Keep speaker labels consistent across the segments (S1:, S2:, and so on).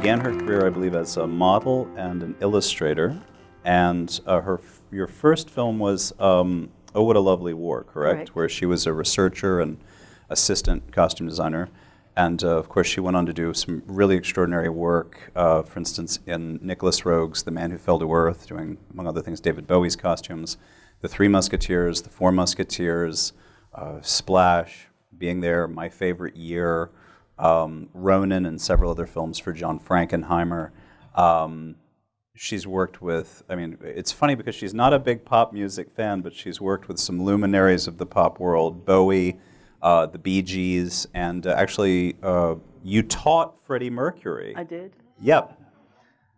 S1: began her career, I believe, as a model and an illustrator. And your first film was Oh, What a Lovely War, correct? Where she was a researcher and assistant costume designer. And of course, she went on to do some really extraordinary work, for instance, in Nicholas Roeg's The Man Who Fell to Earth, doing, among other things, David Bowie's costumes, The Three Musketeers, The Four Musketeers, Splash, Being There, My Favorite Year, Ronin, and several other films for John Frankenheimer. She's worked with, I mean, it's funny because she's not a big pop music fan, but she's worked with some luminaries of the pop world, Bowie, the Bee Gees, and actually you taught Freddie Mercury.
S2: I did.
S1: Yep,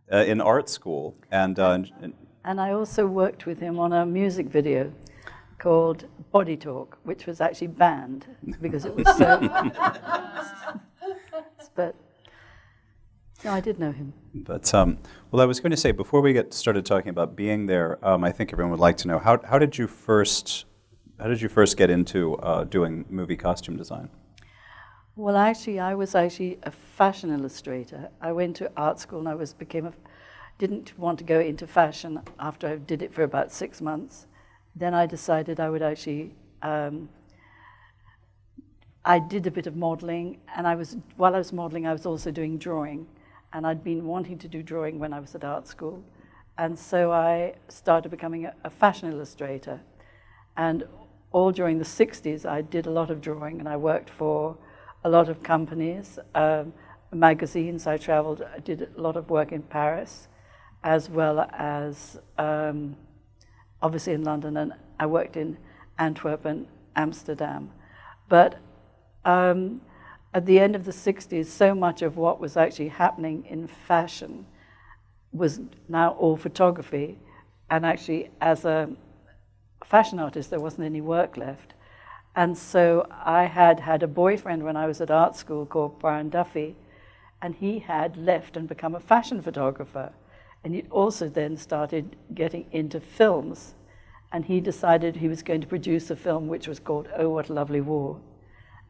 S1: in art school. And
S2: I also worked with him on a music video called Body Talk, which was actually banned because it was so... But no, I did know him.
S1: But, well, I was going to say, before we get started talking about Being There, I think everyone would like to know, how did you first get into doing movie costume design?
S2: Well, actually, I was actually a fashion illustrator. I went to art school and didn't want to go into fashion after I did it for about 6 months. Then I decided I would actually, I did a bit of modeling, and while I was modeling, I was also doing drawing. And I'd been wanting to do drawing when I was at art school. And so I started becoming a fashion illustrator. And all during the 60s, I did a lot of drawing, and I worked for a lot of companies, magazines. I traveled, I did a lot of work in Paris, as well as obviously in London, and I worked in Antwerp and Amsterdam. But at the end of the 60s, so much of what was actually happening in fashion was now all photography. And actually, as a fashion artist, there wasn't any work left. And so I had a boyfriend when I was at art school called Brian Duffy, and he had left and become a fashion photographer. And he also then started getting into films. And he decided he was going to produce a film which was called Oh, What a Lovely War.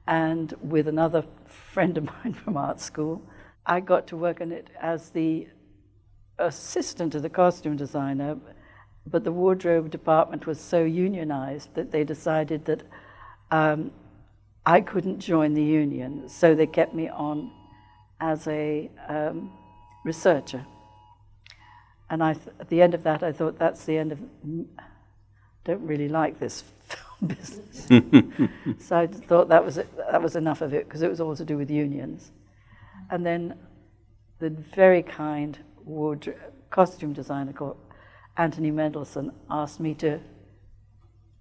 S2: And with another friend of mine from art school, I got to work on it as the assistant to the costume designer, but the wardrobe department was so unionized that they decided that I couldn't join the union, so they kept me on as a researcher. And at the end of that, I thought, that's the end of... don't really like this film business. So I thought that was enough of it, because it was all to do with unions. And then the very kind costume designer called Anthony Mendelsohn asked me to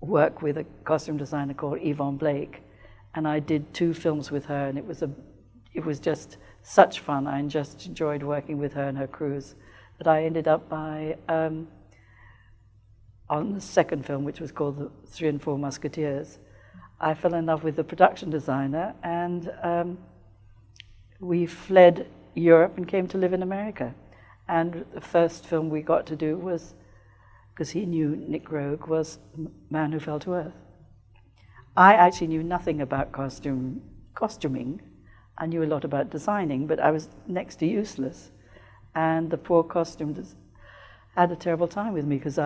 S2: work with a costume designer called Yvonne Blake, and I did 2 films with her, and it was just such fun. I just enjoyed working with her and her crews that I ended up on the second film, which was called The Three and Four Musketeers. I fell in love with the production designer, and we fled Europe and came to live in America. And the first film we got to do was, because he knew Nick Roeg, was Man Who Fell to Earth. I actually knew nothing about costuming. I knew a lot about designing, but I was next to useless. And the poor costume had a terrible time with me, because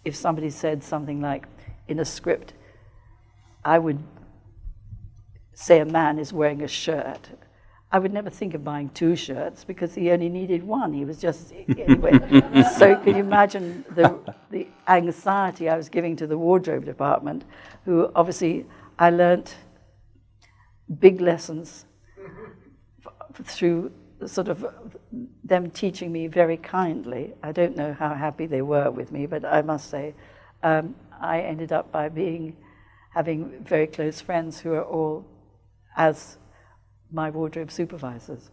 S2: if somebody said something like, in a script, I would say a man is wearing a shirt, I would never think of buying 2 shirts, because he only needed 1. He was just, anyway. So could you imagine the anxiety I was giving to the wardrobe department, who obviously I learnt big lessons through sort of them teaching me very kindly. I don't know how happy they were with me, but I must say I ended up by having very close friends who are all as my wardrobe supervisors.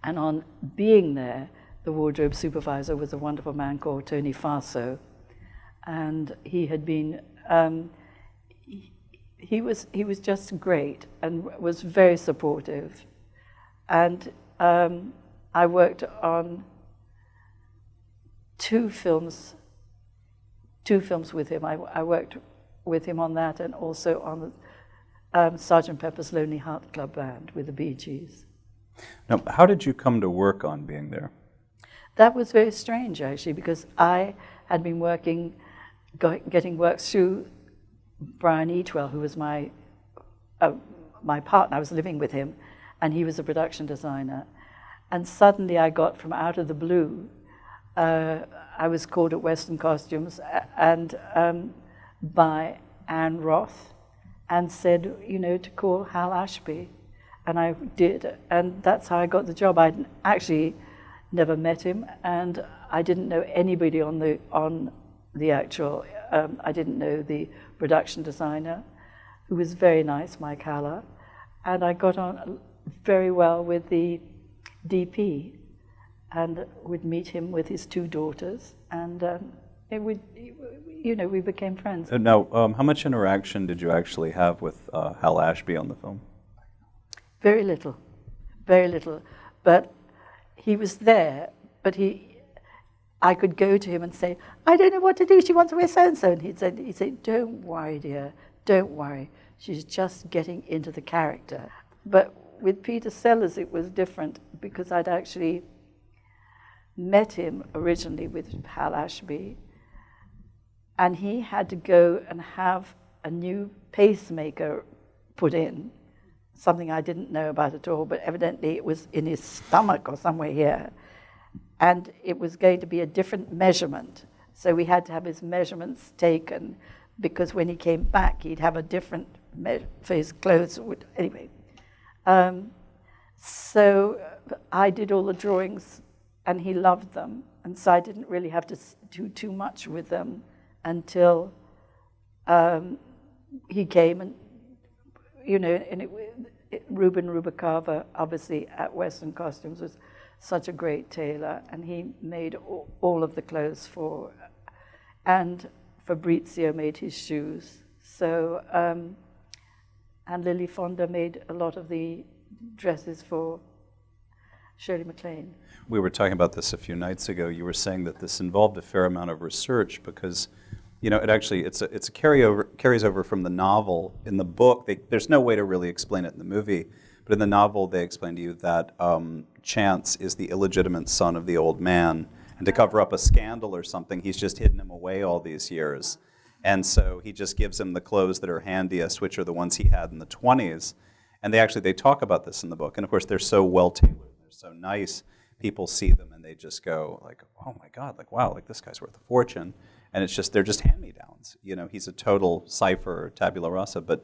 S2: And on Being There, the wardrobe supervisor was a wonderful man called Tony Farso, and he had been he was just great and was very supportive. And I worked on two films with him. I worked with him on that, and also on the Sgt. Pepper's Lonely Heart Club Band with the Bee Gees.
S1: Now, how did you come to work on being there?
S2: That was very strange, actually, because I had been getting work through Brian Eatwell, who was my partner. I was living with him, and he was a production designer. And suddenly I got, from out of the blue, I was called at Western Costumes and by May Routh, and said, to call Hal Ashby. And I did, and that's how I got the job. I'd actually never met him, and I didn't know anybody on the actual, I didn't know the production designer, who was very nice, Mike Haller, and I got on very well with the DP, and would meet him with his two daughters, and we became friends.
S1: Now, how much interaction did you actually have with Hal Ashby on the film?
S2: Very little, very little. But he was there, but I could go to him and say, I don't know what to do, she wants to wear so-and-so. And he'd say, don't worry, dear, don't worry. She's just getting into the character. But with Peter Sellers, it was different, because I'd actually met him originally with Hal Ashby, and he had to go and have a new pacemaker put in, something I didn't know about at all, but evidently it was in his stomach or somewhere here. And it was going to be a different measurement. So we had to have his measurements taken, because when he came back, he'd have a different measure for his clothes. Anyway. So I did all the drawings, and he loved them. And so I didn't really have to do too much with them until he came, and and Ruben Rubalcaba, obviously at Western Costumes, was such a great tailor, and he made all of the clothes and Fabrizio made his shoes. So, and Lily Fonda made a lot of the dresses for Shirley MacLaine.
S1: We were talking about this a few nights ago. You were saying that this involved a fair amount of research, because it's a carries over from the novel. In the book, there's no way to really explain it in the movie, but in the novel they explain to you that Chance is the illegitimate son of the old man, and to cover up a scandal or something, he's just hidden him away all these years. And so he just gives him the clothes that are handiest, which are the ones he had in the 20s. And they talk about this in the book. And of course, they're so well tailored, they're so nice. People see them and they just go like, oh my God, like, wow, like this guy's worth a fortune. And it's just, they're just hand-me-downs. He's a total cipher or tabula rasa. But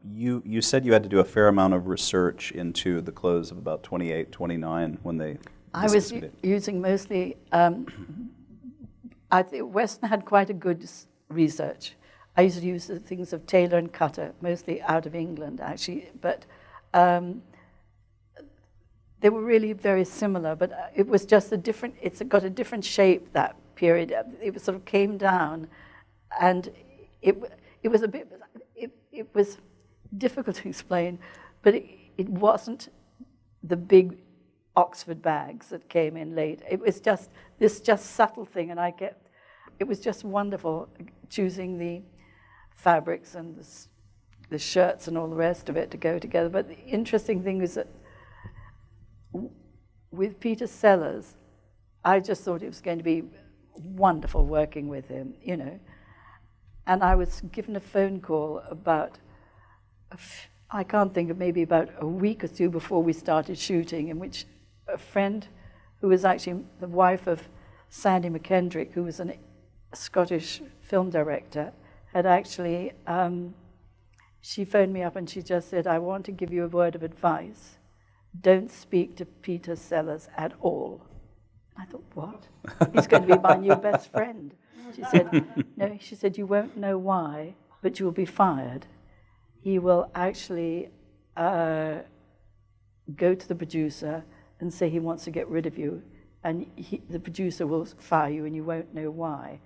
S1: you said you had to do a fair amount of research into the clothes of about 28, 29 when they...
S2: I was using mostly, I think Western had quite a good research. I used to use the things of Taylor and Cutter, mostly out of England, actually, but they were really very similar, but it was just it's got a different shape, that period. It sort of came down, and it was a bit, it was difficult to explain, but it wasn't the big Oxford bags that came in late. It was just this subtle thing, and it was just wonderful choosing the fabrics and the shirts and all the rest of it to go together. But the interesting thing is that with Peter Sellers, I just thought it was going to be wonderful working with him, And I was given a phone call about, I can't think of, maybe about a week or two before we started shooting, in which a friend who was actually the wife of Sandy McKendrick, who was a Scottish film director, had actually, she phoned me up and she just said, I want to give you a word of advice. Don't speak to Peter Sellers at all. I thought, what? He's going to be my new best friend. She said, no, she said, you won't know why, but you'll be fired. He will actually go to the producer and say he wants to get rid of you, and the producer will fire you and you won't know why.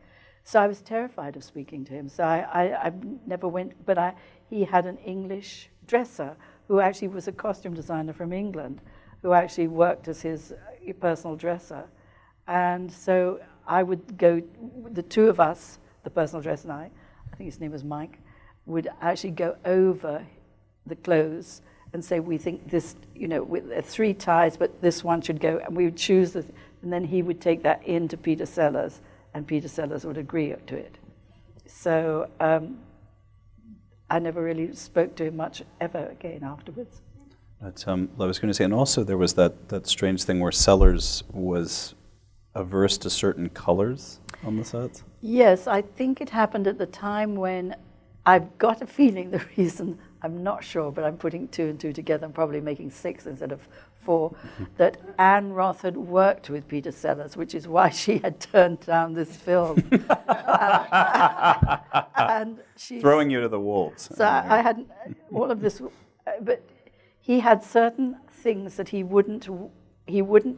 S2: So I was terrified of speaking to him. So I never went, but he had an English dresser who actually was a costume designer from England, who actually worked as his personal dresser. And so I would go, the two of us, the personal dresser and I think his name was Mike, would actually go over the clothes and say, we think this, with 3 ties, but this one should go, and we would choose and then he would take that into Peter Sellers, and Peter Sellers would agree to it. So I never really spoke to him much ever again afterwards.
S1: But, I was going to say, and also there was that strange thing where Sellers was averse to certain colors on the sets?
S2: Yes, I think it happened at the time when I've got a feeling the reason, I'm not sure, but I'm putting 2 and 2 together, I'm probably making 6 instead of 4, that Anne Roth had worked with Peter Sellers, which is why she had turned down this film. And she's
S1: throwing you to the wolves.
S2: So I had all of this, but he had certain things that he wouldn't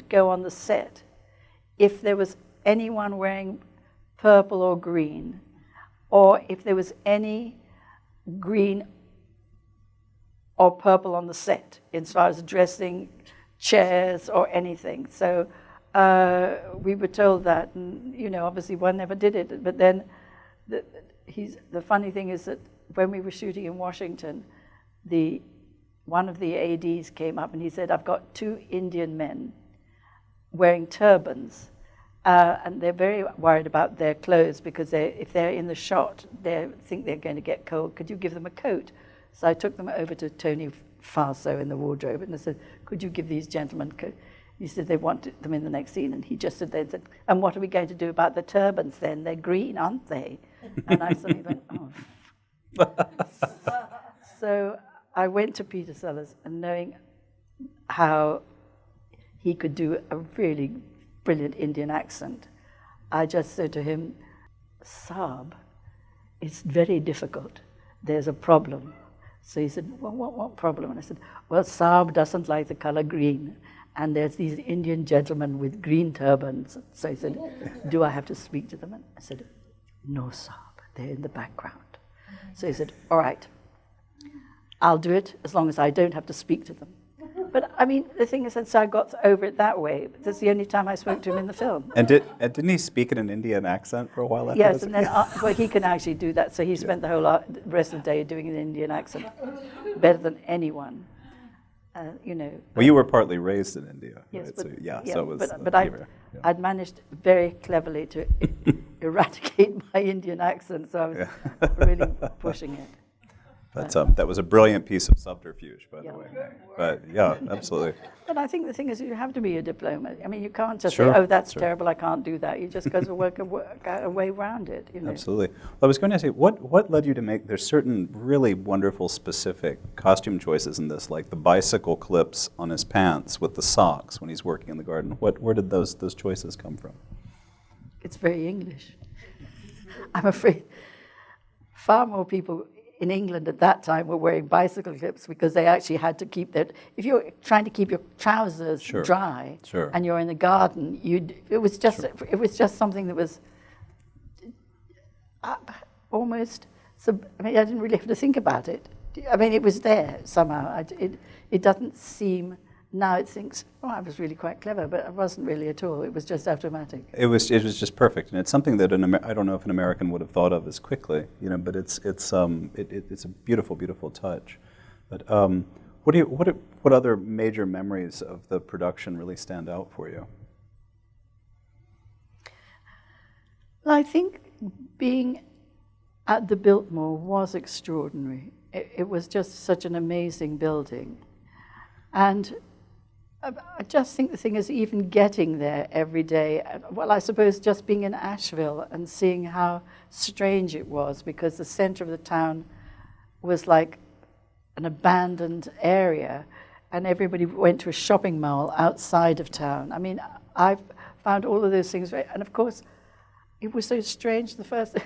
S2: go on the set if there was anyone wearing purple or green, or if there was any green or purple on the set, as far as dressing, chairs, or anything. So we were told that, and obviously one never did it. But then the funny thing is that when we were shooting in Washington, one of the ADs came up and he said, I've got 2 Indian men wearing turbans, and they're very worried about their clothes because if they're in the shot, they think they're going to get cold. Could you give them a coat? So I took them over to Tony Farso in the wardrobe, and I said, could you give these gentlemen coat? He said they wanted them in the next scene, and he just said, and what are we going to do about the turbans then? They're green, aren't they? And I suddenly went, oh. So I went to Peter Sellers, and knowing how he could do a really brilliant Indian accent, I just said to him, Saab, it's very difficult. There's a problem. So he said, well, what problem? And I said, well, Saab doesn't like the color green, and there's these Indian gentlemen with green turbans. So he said, do I have to speak to them? And I said, no, Saab, they're in the background. So he said, all right, I'll do it as long as I don't have to speak to them. But I mean, the thing is, so I got over it that way. That's the only time I spoke to him in the film.
S1: And didn't he speak in an Indian accent for a while after
S2: Yes,
S1: this?
S2: and then well, he can actually do that. So he spent the whole rest of the day doing an Indian accent, better than anyone.
S1: Well, you were partly raised in India,
S2: yes,
S1: right?
S2: But,
S1: So yeah,
S2: yeah,
S1: so it was.
S2: But I'd managed very cleverly to eradicate my Indian accent, so I was really pushing it.
S1: But that was a brilliant piece of subterfuge, by the way. But yeah, absolutely.
S2: But I think the thing is, you have to be a diplomat. I mean, you can't just
S1: Sure,
S2: say, "Oh, that's
S1: sure.
S2: terrible. I can't do that." You just got to work out a way around it.
S1: Absolutely. Well, I was going to say, what led you to make? There's certain really wonderful, specific costume choices in this, like the bicycle clips on his pants with the socks when he's working in the garden. Where did those choices come from?
S2: It's very English. I'm afraid far more people in England at that time were wearing bicycle clips because they actually had to keep their. If you're trying to keep your trousers dry and you're in the garden, it was just something that was almost. I mean, I didn't really have to think about it. I mean, it was there somehow. It doesn't seem. Now it thinks, oh, I was really quite clever, but I wasn't really at all. It was just automatic. It was just perfect, and it's something that I don't know if an American would have thought of as quickly, but it's a beautiful, beautiful touch. But what other major memories of the production really stand out for you? Well, I think being at the Biltmore was extraordinary. It was just such an amazing building, and I just think the thing is even getting there every day, well, I suppose just being in Asheville and seeing how strange it was because the center of the town was like an abandoned area and everybody went to a shopping mall outside of town. I mean, I've found all of those things, and of course, it was so strange the first, it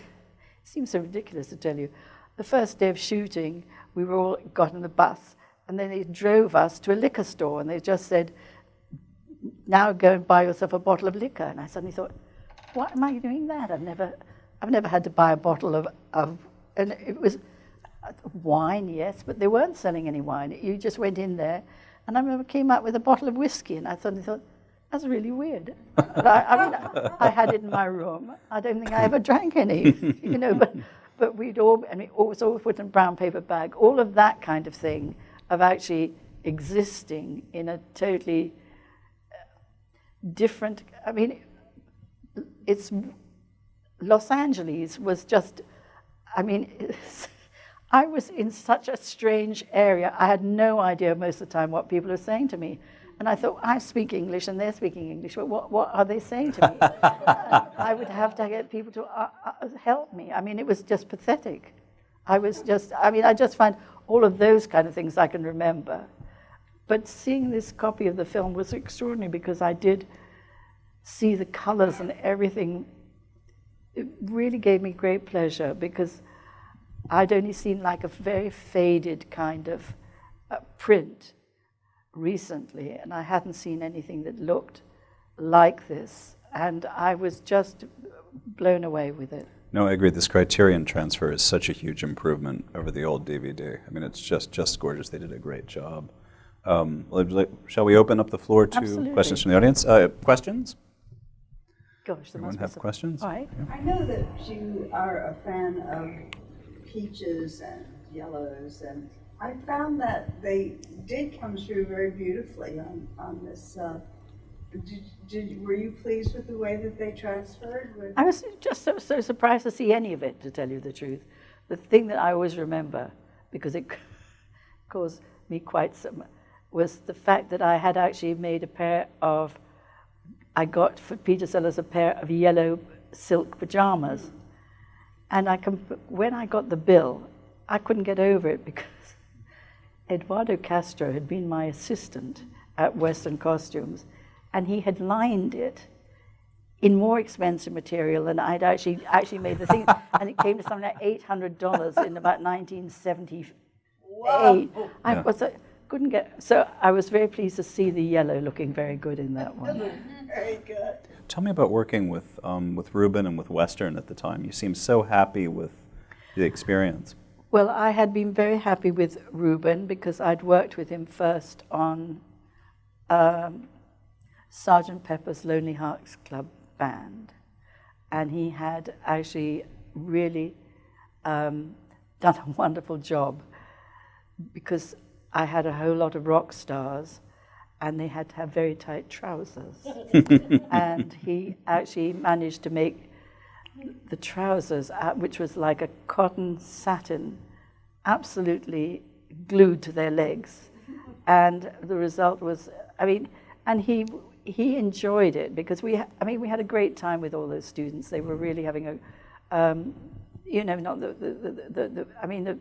S2: seems so ridiculous to tell you, the first day of shooting, we were all got in the bus, and then they drove us to a liquor store, and they just said, now go and buy yourself a bottle of liquor. And I suddenly thought, why am I doing that? I've never had to buy a bottle of and it was wine, yes, but they weren't selling any wine. You just went in there, and I remember came out with a bottle of whiskey, and I suddenly thought, that's really weird. I had it in my room. I don't think I ever drank any, but we'd all, and it was all put in a brown paper bag, all of that kind of thing. of actually existing in a totally different, I mean, it's, Los Angeles was just, I mean, I was in such a strange area. I had no idea most of the time what people were saying to me. And I thought, I speak English and they're speaking English, but what are they saying to me? I would have to get people to help me. I mean, it was just pathetic. I just find all of those kind of things I can remember. But seeing this copy of the film was extraordinary because I did see the colors and everything. It really gave me great pleasure because I'd only seen like a very faded kind of print recently, and I hadn't seen anything that looked like this, and I was just blown away with it.
S1: No, I agree. This Criterion transfer is such a huge improvement over the old DVD. I mean, it's just gorgeous. They did a great job. Shall we open up the floor to
S2: Absolutely.
S1: questions from the audience? Questions?
S2: Gosh, there
S1: Anyone
S2: must be
S1: have
S2: some.
S1: questions?
S2: All right.
S1: Yeah.
S3: I know that you are a fan of peaches and yellows, and I found that they did come through very beautifully on this. Were you pleased with the way that they transferred?
S2: I was just so surprised to see any of it, to tell you the truth. The thing that I always remember, because it caused me quite some, was the fact that I had actually made a pair of, I got for Peter Sellers a pair of yellow silk pajamas. And when I got the bill, I couldn't get over it because Eduardo Castro had been my assistant at Western Costumes, and he had lined it in more expensive material than I'd actually made the thing, and it came to something like $800 in about 1978.
S3: Wow.
S2: Couldn't get, so I was very pleased to see the yellow looking very good in that one.
S3: Very good.
S1: Tell me about working with Reuben and with Western at the time. You seem so happy with the experience.
S2: Well, I had been very happy with Reuben because I'd worked with him first on Sgt. Pepper's Lonely Hearts Club Band, and he had actually really done a wonderful job because I had a whole lot of rock stars and they had to have very tight trousers. And he actually managed to make the trousers, which was like a cotton satin, absolutely glued to their legs. And the result was, I mean, and he enjoyed it because we had a great time with all those students. They were really having a,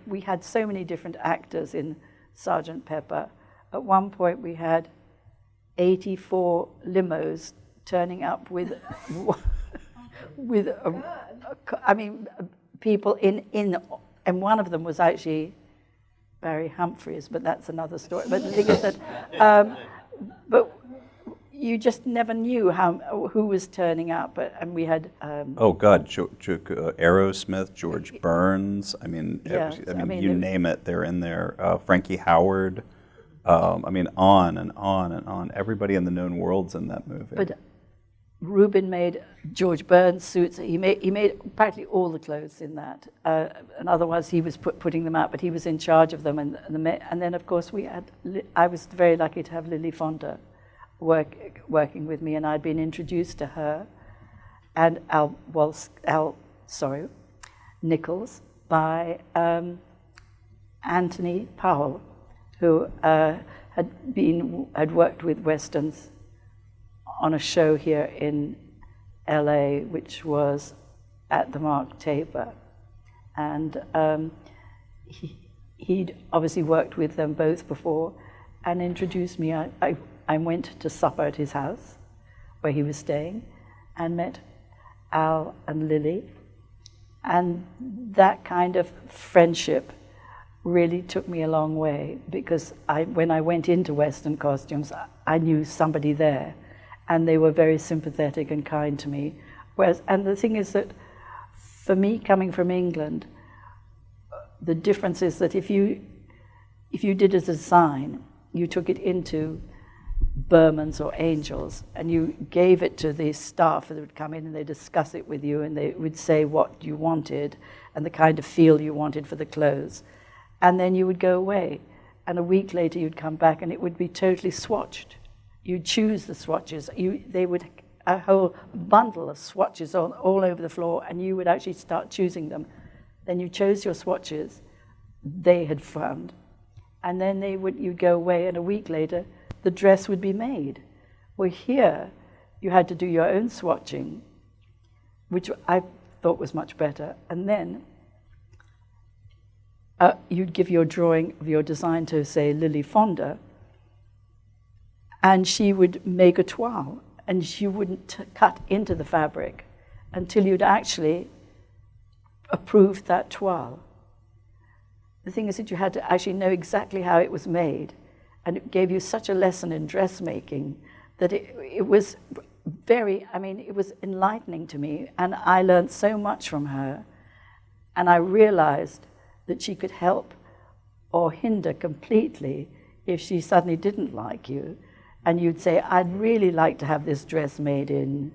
S2: we had so many different actors in Sgt. Pepper. At one point we had 84 limos turning up with people in, and one of them was actually Barry Humphreys, but that's another story. But the thing is that, but you just never knew who was turning up, and we had.
S1: Oh God, Aerosmith, George Burns. I mean, you name it, they're in there. Frankie Howard. On and on and on. Everybody in the known world's in that movie.
S2: But Reuben made George Burns suits. He made practically all the clothes in that. And otherwise, he was putting them out, but he was in charge of them. And then, of course, I was very lucky to have Lily Fonda working with me, and I'd been introduced to her and Nichols by Anthony Powell, who had worked with Westerns on a show here in LA, which was at the Mark Taper. And he'd obviously worked with them both before and introduced me. I went to supper at his house where he was staying and met Al and Lily. And that kind of friendship really took me a long way because when I went into Western Costumes, I knew somebody there and they were very sympathetic and kind to me. And the thing is that for me, coming from England, the difference is that if you did a design, you took it into Berman's or Angel's and you gave it to the staff that would come in and they'd discuss it with you and they would say what you wanted and the kind of feel you wanted for the clothes. And then you would go away. and a week later you'd come back and it would be totally swatched. You'd choose the swatches. They would a whole bundle of swatches all over the floor, and you would actually start choosing them. Then you chose your swatches they had found, and then you'd go away, and a week later the dress would be made. Well, here you had to do your own swatching, which I thought was much better, and then you'd give your drawing of your design to, say, Lily Fonda, and she would make a toile, and she wouldn't cut into the fabric until you'd actually approved that toile. The thing is that you had to actually know exactly how it was made, and it gave you such a lesson in dressmaking that it was it was enlightening to me, and I learned so much from her, and I realized that she could help or hinder completely if she suddenly didn't like you, and you'd say, I'd really like to have this dress made in,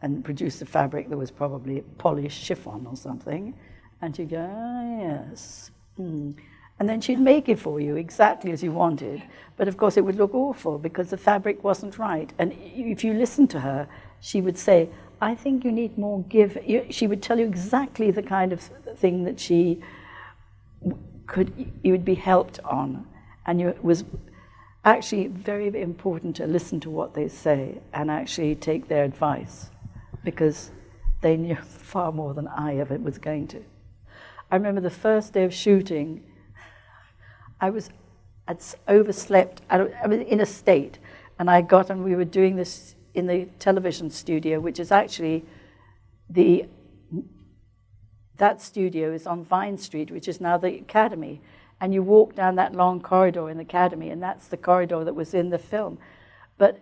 S2: and produce a fabric that was probably polished chiffon or something, and she'd go, oh, yes. And then she'd make it for you exactly as you wanted, but of course it would look awful because the fabric wasn't right. And if you listened to her, she would say, I think you need more give. She would tell you exactly the kind of thing that you would be helped on. And it was actually very, very important to listen to what they say and actually take their advice, because they knew far more than I ever was going to. I remember the first day of shooting, I'd overslept. I was in a state, and we were doing this in the television studio, which is actually that studio is on Vine Street, which is now the Academy. And you walk down that long corridor in the Academy, and that's the corridor that was in the film. But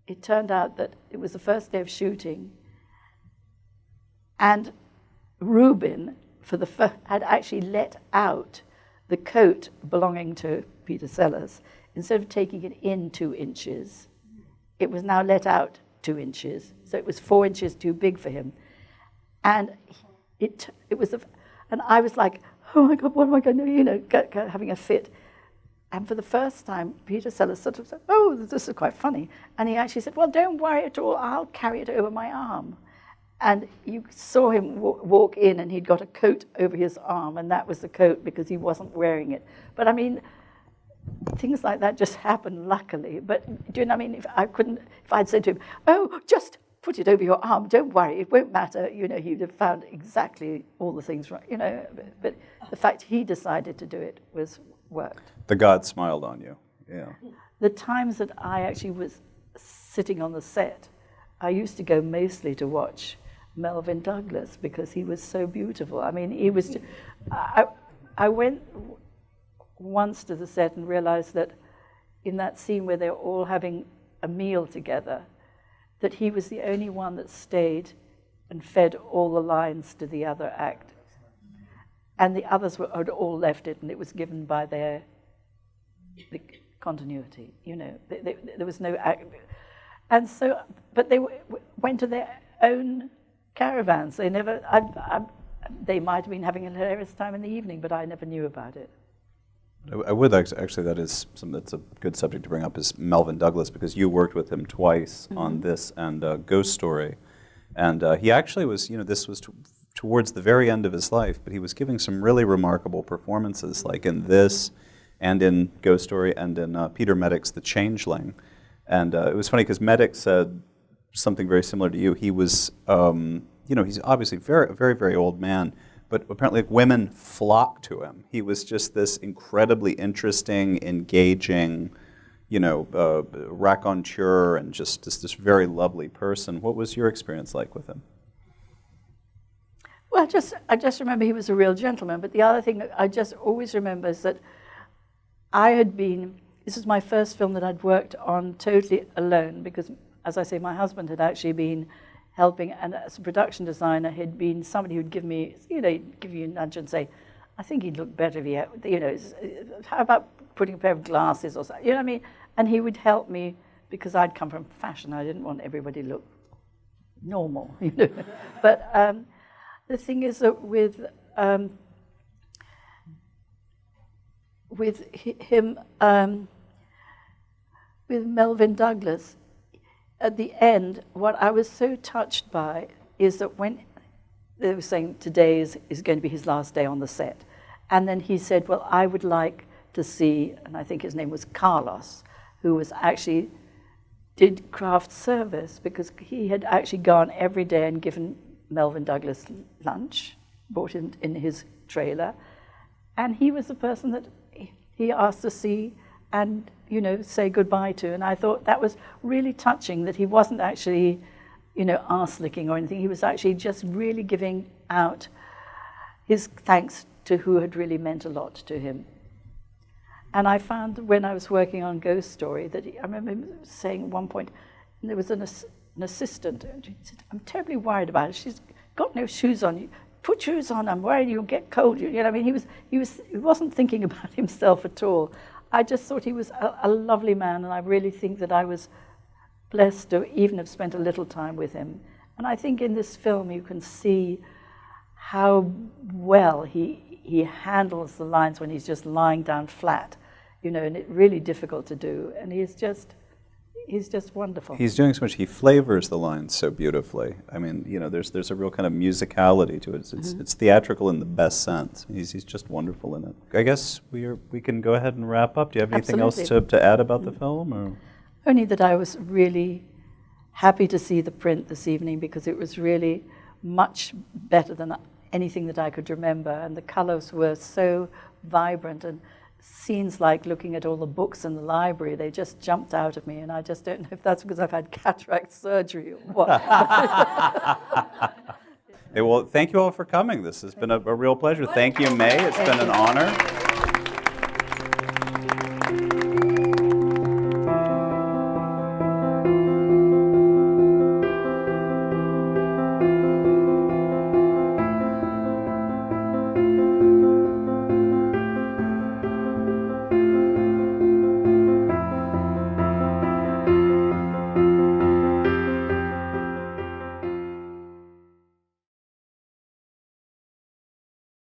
S2: it turned out that it was the first day of shooting, and Rubin had actually let out the coat belonging to Peter Sellers. Instead of taking it in 2 inches, it was now let out 2 inches. So it was 4 inches too big for him. And and I was like, oh my God, what am I going to do? Having a fit. And for the first time, Peter Sellers sort of said, oh, this is quite funny. And he actually said, well, don't worry at all, I'll carry it over my arm. And you saw him walk in, and he'd got a coat over his arm, and that was the coat because he wasn't wearing it. But I mean, things like that just happened, luckily. But do you know what I mean? If I'd said to him, oh, just put it over your arm, don't worry, it won't matter, he'd have found exactly all the things right, But the fact he decided to do it worked.
S1: The God smiled on you, yeah.
S2: The times that I actually was sitting on the set, I used to go mostly to watch Melvyn Douglas because he was so beautiful. I mean, he was. I went once to the set and realized that in that scene where they're all having a meal together, that he was the only one that stayed and fed all the lines to the other act. And the others had all left it, and it was given by the continuity. There was no act. And so, but they went to their own caravans. They never. They might have been having a hilarious time in the evening, but I never knew about it.
S1: I would actually. That is something that's a good subject to bring up. Is Melvyn Douglas, because you worked with him twice on this and Ghost Story, and he actually was. This was towards the very end of his life, but he was giving some really remarkable performances, like in this, and in Ghost Story, and in Peter Meddick's The Changeling. And it was funny because Meddick said something very similar to you. He was, he's obviously a very, very old man, but apparently women flocked to him. He was just this incredibly interesting, engaging, raconteur, and just this very lovely person. What was your experience like with him?
S2: Well, I just remember he was a real gentleman. But the other thing that I just always remember is that this is my first film that I'd worked on totally alone, because, as I say, my husband had actually been helping, and as a production designer, he'd been somebody who'd give me, give you a nudge and say, I think he'd look better if he had, how about putting a pair of glasses or something, you know what I mean? And he would help me because I'd come from fashion. I didn't want everybody to look normal, But the thing is that with with him, with Melvyn Douglas, at the end, what I was so touched by is that when they were saying today is going to be his last day on the set, and then he said, well, I would like to see, and I think his name was Carlos, who was actually did craft service, because he had actually gone every day and given Melvyn Douglas lunch, brought in his trailer, and he was the person that he asked to see and, you know, say goodbye to. And I thought that was really touching, that he wasn't actually, you know, arse-licking or anything. He was actually just really giving out his thanks to who had really meant a lot to him. And I found that when I was working on Ghost Story that I remember him saying at one point, there was an assistant, and he said, I'm terribly worried about her. She's got no shoes on. Put shoes on, I'm worried you'll get cold. You know, I mean, he wasn't thinking about himself at all. I just thought he was a lovely man, and I really think that I was blessed to even have spent a little time with him. And I think in this film you can see how well he handles the lines when he's just lying down flat, you know, and it's really difficult to do. And he's just wonderful.
S1: He's doing so much. He flavors the lines so beautifully. I mean, you know, there's a real kind of musicality to it. It's theatrical in the best sense. He's just wonderful in it. I guess we can go ahead and wrap up. Do you have anything else to add about the film? Or?
S2: Only that I was really happy to see the print this evening, because it was really much better than anything that I could remember, and the colors were so vibrant, and scenes like looking at all the books in the library, they just jumped out at me, and I just don't know if that's because I've had cataract surgery or what.
S1: Hey, well, thank you all for coming. This has been a real pleasure. Thank you, May. It's been an honor.